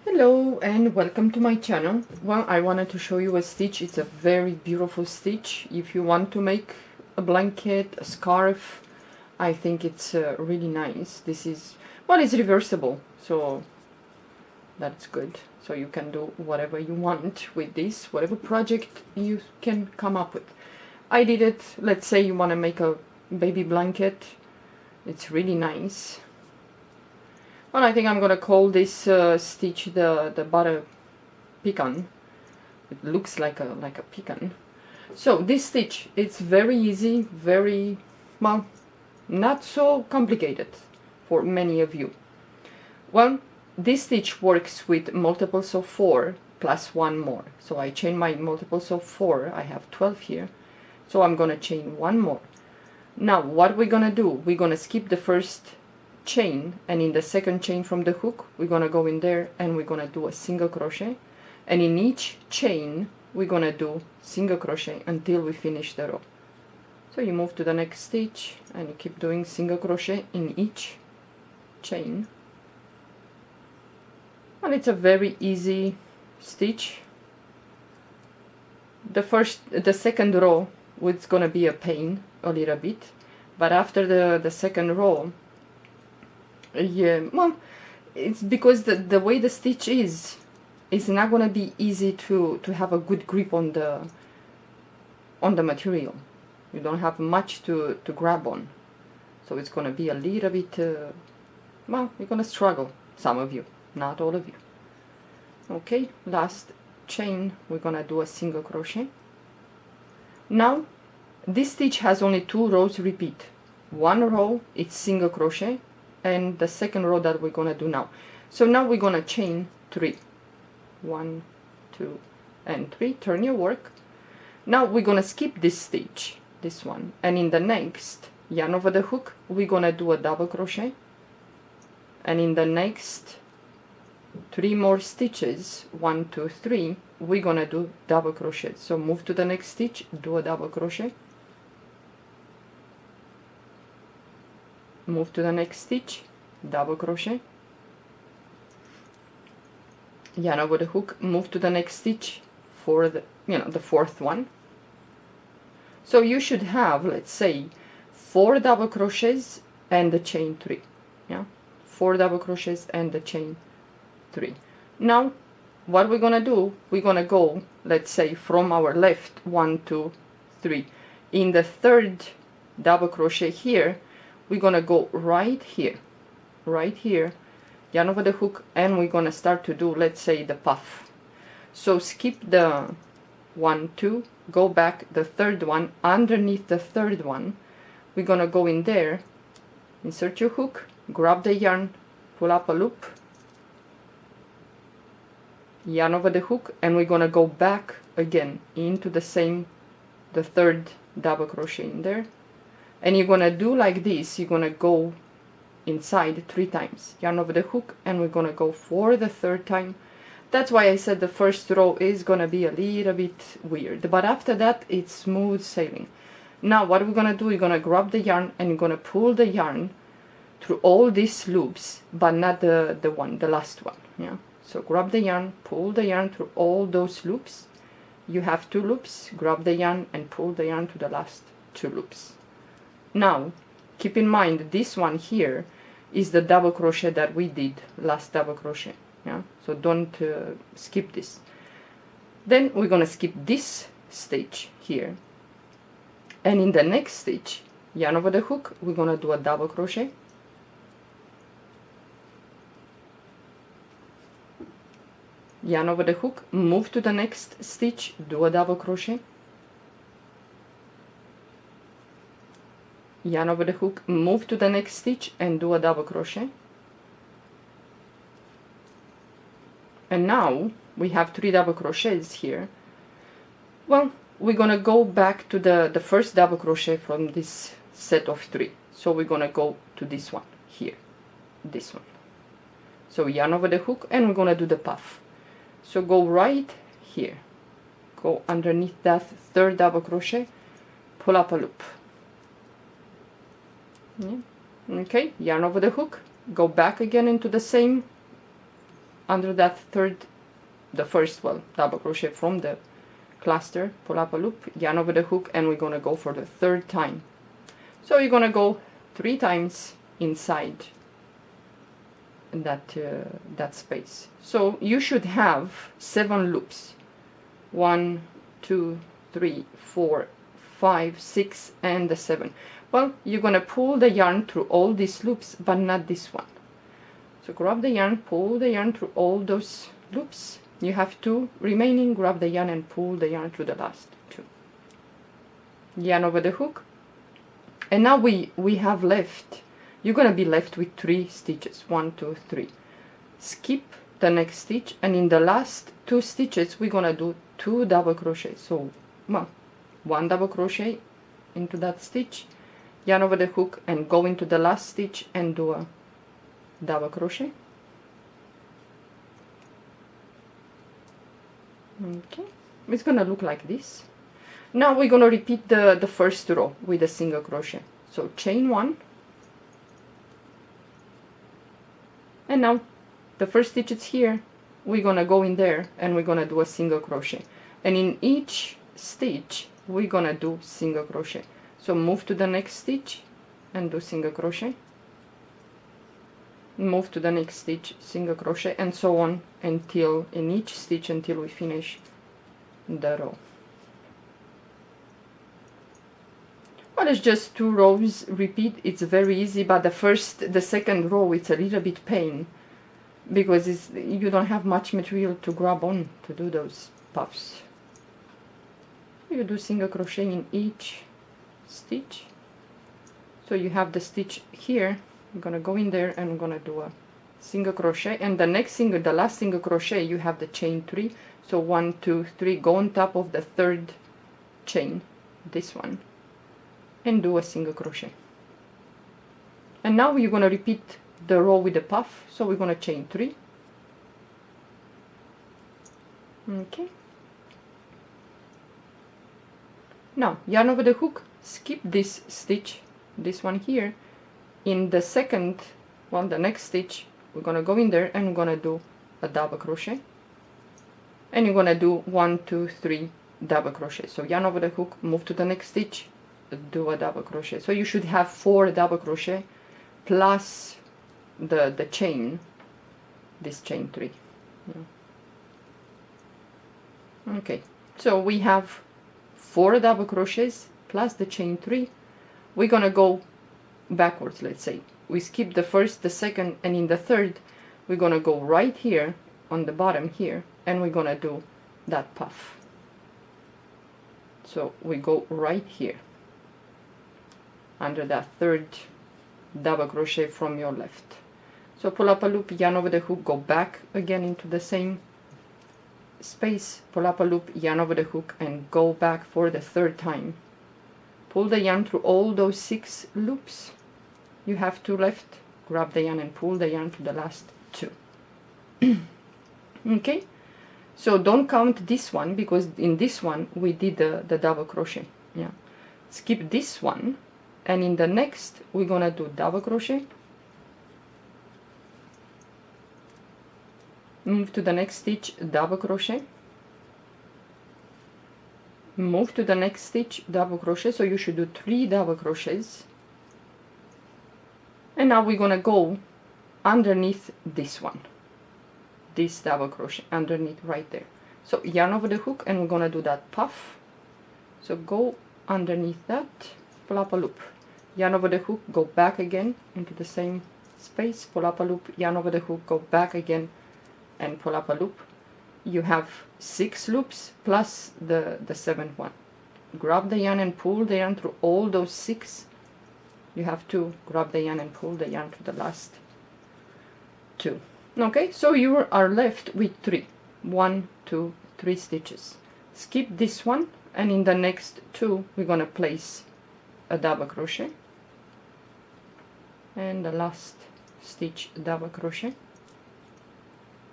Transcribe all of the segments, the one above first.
Hello and welcome to my channel. Well, I wanted to show you a stitch. It's a very beautiful stitch. If you want to make a blanket, a scarf, I think it's really nice. This is, well, it's reversible, so that's good. So you can do whatever you want with this, whatever project you can come up with. I did it, let's say you want to make a baby blanket. It's really nice. Well, I think I'm gonna call this stitch the butter pecan. It looks like a pecan. So this stitch, it's very easy, very, well, not so complicated for many of you. Well, this stitch works with multiples of 4 plus 1 more. So I chain my multiples of 4. I have 12 here. So I'm gonna chain 1 more. Now what we're gonna do, we're gonna skip the first chain, and in the second chain from the hook we're gonna go in there and we're gonna do a single crochet, and in each chain we're gonna do single crochet until we finish the row. So you move to the next stitch and you keep doing single crochet in each chain, and it's a very easy stitch. The second row, it's gonna be a pain a little bit, but after the second row, yeah, well, it's because the way the stitch is, it's not gonna be easy to have a good grip on the material. You don't have much to grab on, so it's gonna be a little bit, well, you're gonna struggle, some of you, not all of you. Okay, last chain, we're gonna do a single crochet. Now this stitch has only 2 rows repeat. One row it's single crochet, and the second row that we're gonna do now. So now we're gonna chain 3. 1, 2, and 3. Turn your work. Now we're gonna skip this stitch, this one, and in the next yarn over the hook we're gonna do a double crochet, and in the next 3 more stitches, 1, 2, 3, we're gonna do double crochet. So move to the next stitch, do a double crochet, move to the next stitch, double crochet, yarn over the hook, move to the next stitch for the fourth one. So you should have, let's say, 4 double crochets and the chain 3. Yeah, 4 double crochets and the chain 3. Now what we're gonna do, we're gonna go, let's say, from our left, 1, 2, 3. In the third double crochet here, we're gonna go right here, yarn over the hook, and we're gonna start to do, let's say, the puff. So skip the 1, 2, go back the third one, underneath the third one we're gonna go in there, insert your hook, grab the yarn, pull up a loop, yarn over the hook, and we're gonna go back again into the third double crochet in there. And you're gonna do like this, you're gonna go inside 3 times, yarn over the hook, and we're gonna go for the third time. That's why I said the first row is gonna be a little bit weird, but after that it's smooth sailing. Now what we're gonna do, we're gonna grab the yarn and you're gonna pull the yarn through all these loops, but not the last one. Yeah, so grab the yarn, pull the yarn through all those loops. You have 2 loops, grab the yarn and pull the yarn to the last 2 loops. Now keep in mind this one here is the double crochet that we did, last double crochet. Yeah, so don't skip this. Then we're gonna skip this stitch here, and in the next stitch, yarn over the hook, we're gonna do a double crochet, yarn over the hook, move to the next stitch, do a double crochet, yarn over the hook, move to the next stitch and do a double crochet. And now we have 3 double crochets here. Well, we're gonna go back to the first double crochet from this set of 3. So we're gonna go to this one here, this one. So yarn over the hook and we're gonna do the puff. So go right here, go underneath that third double crochet, pull up a loop. Yeah. Okay, yarn over the hook, go back again into the same under that third, the first, well, double crochet from the cluster, pull up a loop, yarn over the hook, and we're gonna go for the third time. So you're gonna go 3 times inside that space. So you should have 7 loops. 1, 2, 3, 4, 5, 6, and the 7. Well, you're gonna pull the yarn through all these loops, but not this one. So grab the yarn, pull the yarn through all those loops. You have 2 remaining, grab the yarn and pull the yarn through the last 2. Yarn over the hook. And now we have left, you're gonna be left with 3 stitches. 1, 2, 3. Skip the next stitch, and in the last 2 stitches we're gonna do 2 double crochets. So, well, 1 double crochet into that stitch, yarn over the hook, and go into the last stitch and do a double crochet. Okay, it's gonna look like this. Now we're gonna repeat the first row with a single crochet. So chain 1, and now the first stitch is here, we're gonna go in there and we're gonna do a single crochet, and in each stitch we're gonna do single crochet. So move to the next stitch and do single crochet, move to the next stitch, single crochet, and so on until in each stitch until we finish the row. Well, it's just 2 rows, repeat. It's very easy, but the second row it's a little bit pain because you don't have much material to grab on to do those puffs. You do single crochet in each stitch. So you have the stitch here, I'm gonna go in there and I'm gonna do a single crochet, and the last single crochet you have the chain 3. So 1, 2, 3, go on top of the third chain, this one, and do a single crochet. And now you're gonna repeat the row with the puff. So we're gonna chain 3. Okay. Now yarn over the hook, skip this stitch, this one here. In the second, well, the next stitch, we're gonna go in there and we're gonna do a double crochet, and you're gonna do 1, 2, 3 double crochet. So yarn over the hook, move to the next stitch, do a double crochet. So you should have 4 double crochet plus the chain, this chain 3. Okay, so we have 4 double crochets plus the chain 3. We're gonna go backwards. Let's say we skip the first, the second, and in the third we're gonna go right here on the bottom here, and we're gonna do that puff. So we go right here under that third double crochet from your left. So pull up a loop, yarn over the hook, go back again into the same space, pull up a loop, yarn over the hook, and go back for the third time. Pull the yarn through all those 6 loops. You have 2 left, grab the yarn and pull the yarn to the last 2. Okay, so don't count this one because in this one we did the double crochet. Yeah, skip this one, and in the next we're gonna do double crochet, move to the next stitch, double crochet, move to the next stitch, double crochet. So you should do 3 double crochets, and now we're gonna go underneath this one, this double crochet underneath right there. So yarn over the hook and we're gonna do that puff. So go underneath that, pull up a loop, yarn over the hook, go back again into the same space, pull up a loop, yarn over the hook, go back again and pull up a loop. You have 6 loops plus the 7th one. Grab the yarn and pull the yarn through all those 6. You have to grab the yarn and pull the yarn to the last 2. Okay, so you are left with 3. 1, 2, 3 stitches. Skip this one, and in the next 2 we're gonna place a double crochet, and the last stitch double crochet,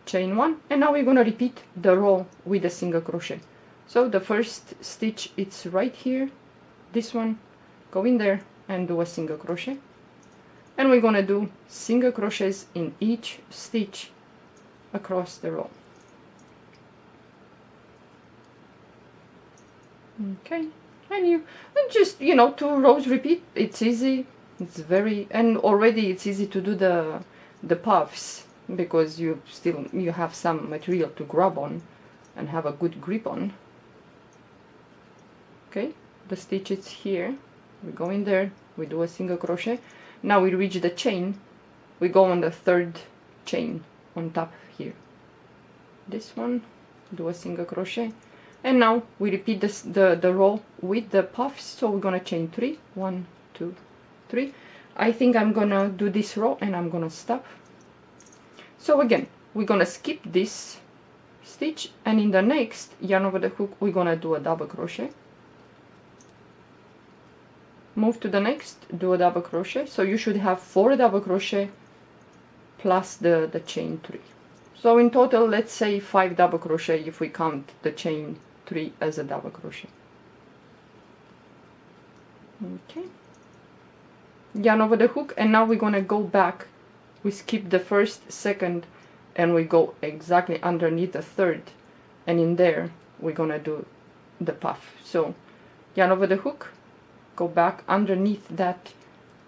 chain 1, and now we're gonna repeat the row with a single crochet. So the first stitch, it's right here, this one, go in there and do a single crochet, and we're gonna do single crochets in each stitch across the row. Okay, and just, you know, 2 rows repeat. It's easy. It's very, and already it's easy to do the puffs, because you have some material to grab on and have a good grip on. Okay, the stitch is here. We go in there, we do a single crochet. Now we reach the chain, we go on the 3rd chain on top here. This one, do a single crochet, and now we repeat this, the row with the puffs. So we're gonna chain 3, 1, 2, 3. I think I'm gonna do this row and I'm gonna stop. So again, we're gonna skip this stitch, and in the next yarn over the hook we're gonna do a double crochet, move to the next, do a double crochet. So you should have 4 double crochet plus the chain 3. So in total, let's say 5 double crochet if we count the chain 3 as a double crochet. Okay, yarn over the hook, and now we're gonna go back. We skip the 1st, 2nd, and we go exactly underneath the 3rd, and in there we're gonna do the puff. So yarn over the hook, go back underneath that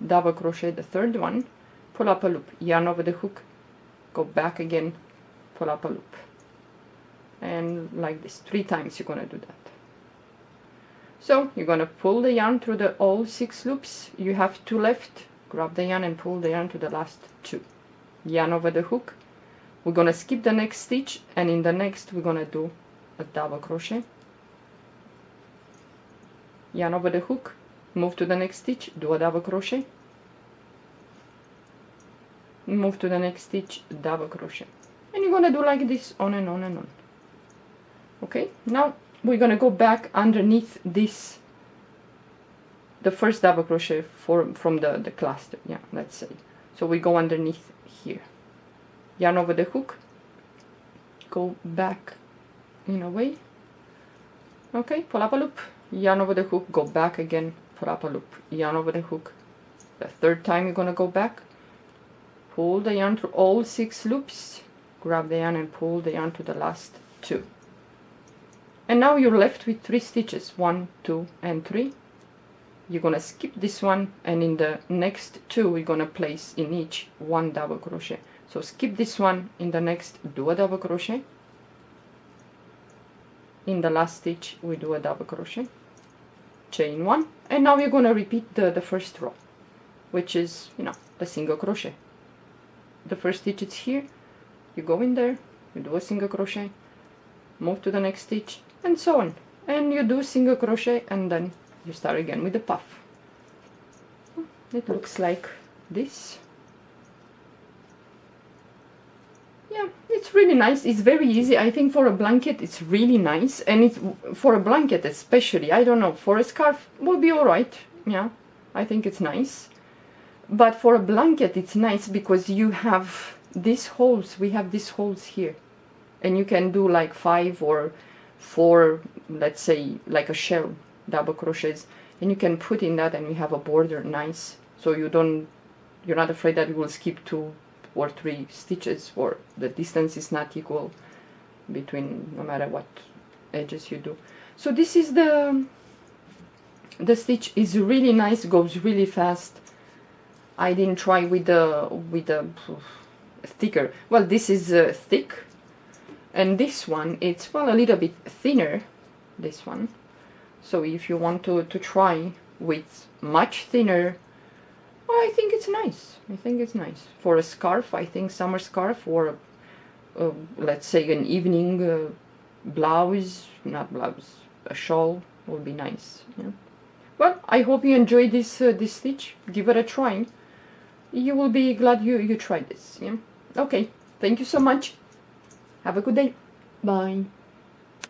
double crochet, the 3rd one, pull up a loop, yarn over the hook, go back again, pull up a loop, and like this 3 times you're gonna do that. So you're gonna pull the yarn through all 6 loops. You have 2 left, grab the yarn and pull the yarn to the last 2, yarn over the hook. We're gonna skip the next stitch, and in the next we're gonna do a double crochet, yarn over the hook, move to the next stitch, do a double crochet, move to the next stitch, double crochet, and you're gonna do like this on and on and on. Okay, now we're gonna go back underneath this, the 1st double crochet from the cluster, yeah, let's say. So we go underneath here, yarn over the hook, go back in a way, okay, pull up a loop, yarn over the hook, go back again, pull up a loop, yarn over the hook. The 3rd time you're gonna go back, pull the yarn through all 6 loops, grab the yarn and pull the yarn to the last 2. And now you're left with 3 stitches, 1, 2, and 3. You're gonna skip this one, and in the next 2 we're gonna place in each 1 double crochet. So skip this one, in the next do a double crochet, in the last stitch we do a double crochet, chain 1, and now you're gonna repeat the 1st row, which is, you know, the single crochet. The 1st stitch is here, you go in there, you do a single crochet, move to the next stitch, and so on, and you do single crochet, and then you start again with the puff. It looks like this. Yeah, it's really nice. It's very easy. I think for a blanket it's really nice, and it's for a blanket especially. I don't know, for a scarf will be alright. Yeah, I think it's nice, but for a blanket it's nice because you have these holes. We have these holes here, and you can do like 5 or 4, let's say, like a shell double crochets, and you can put in that, and you have a border nice, so you're not afraid that you will skip 2 or 3 stitches, or the distance is not equal between, no matter what edges you do. So this is the stitch is really nice, goes really fast. I didn't try with the thicker. Well, this is thick, and this one it's, well, a little bit thinner, this one. So if you want to try with much thinner, I think it's nice. I think it's nice for a scarf. I think summer scarf, or let's say an evening blouse, not blouse, a shawl will be nice. Yeah. Well, I hope you enjoyed this this stitch. Give it a try. You will be glad you tried this. Yeah. Okay. Thank you so much. Have a good day. Bye.